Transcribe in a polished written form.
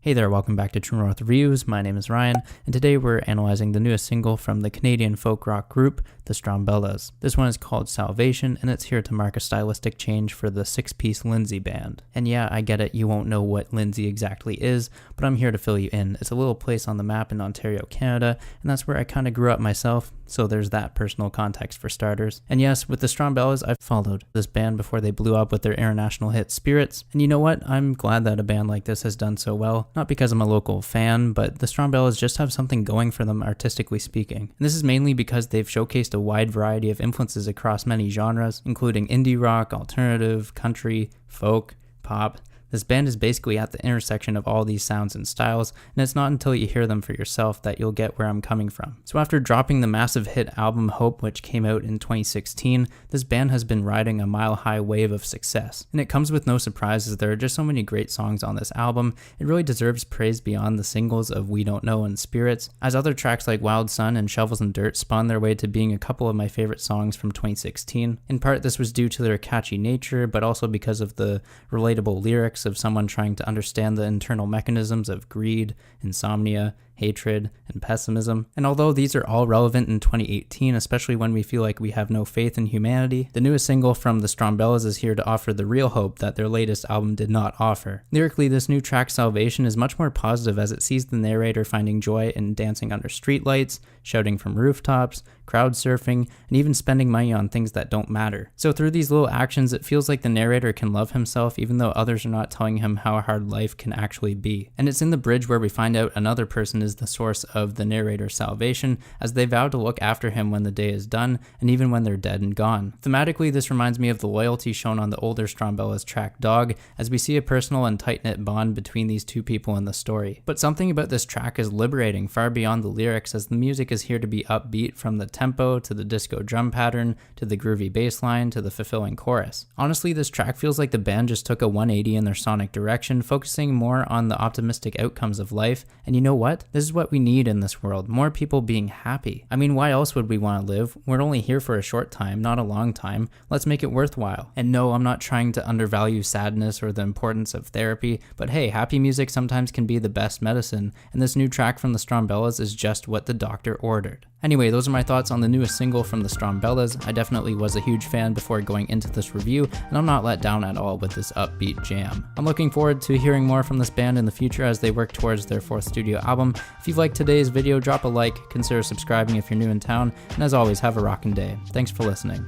Hey there, welcome back to True North Reviews. My name is Ryan, and today we're analyzing the newest single from the Canadian folk rock group, the Strumbellas. This one is called Salvation, and it's here to mark a stylistic change for the six-piece Lindsay band. And yeah, I get it, you won't know what Lindsay exactly is, but I'm here to fill you in. It's a little place on the map in Ontario, Canada, and that's where I kind of grew up myself, so there's that personal context for starters. And yes, with the Strumbellas, I've followed this band before they blew up with their international hit Spirits, and you know what? I'm glad that a band like this has done so well. Not because I'm a local fan, but the Strumbellas just have something going for them artistically speaking. And this is mainly because they've showcased a wide variety of influences across many genres, including indie rock, alternative, country, folk, pop. This band is basically at the intersection of all these sounds and styles, and it's not until you hear them for yourself that you'll get where I'm coming from. So after dropping the massive hit album Hope, which came out in 2016, this band has been riding a mile-high wave of success. And it comes with no surprises, there are just so many great songs on this album, it really deserves praise beyond the singles of We Don't Know and Spirits, as other tracks like Wild Sun and Shovels and Dirt spawned their way to being a couple of my favorite songs from 2016. In part, this was due to their catchy nature, but also because of the relatable lyrics of someone trying to understand the internal mechanisms of greed, insomnia, hatred, and pessimism. And although these are all relevant in 2018, especially when we feel like we have no faith in humanity, the newest single from the Strumbellas is here to offer the real hope that their latest album did not offer. Lyrically, this new track Salvation is much more positive as it sees the narrator finding joy in dancing under streetlights, shouting from rooftops, crowd surfing, and even spending money on things that don't matter. So through these little actions, it feels like the narrator can love himself even though others are not telling him how hard life can actually be. And it's in the bridge where we find out another person is the source of the narrator's salvation, as they vow to look after him when the day is done, and even when they're dead and gone. Thematically, this reminds me of the loyalty shown on the older Strumbellas track Dog, as we see a personal and tight-knit bond between these two people in the story. But something about this track is liberating far beyond the lyrics, as the music is here to be upbeat, from the tempo to the disco drum pattern to the groovy bass line to the fulfilling chorus. Honestly, this track feels like the band just took a 180 in their sonic direction, focusing more on the optimistic outcomes of life. And you know what? This is what we need in this world, more people being happy. I mean, why else would we want to live? We're only here for a short time, not a long time. Let's make it worthwhile. And no, I'm not trying to undervalue sadness or the importance of therapy, but hey, happy music sometimes can be the best medicine, and this new track from the Strumbellas is just what the doctor ordered. Anyway, those are my thoughts on the newest single from the Strumbellas. I definitely was a huge fan before going into this review, and I'm not let down at all with this upbeat jam. I'm looking forward to hearing more from this band in the future as they work towards their 4th studio album. If you've liked today's video, drop a like, consider subscribing if you're new in town, and as always, have a rockin' day. Thanks for listening.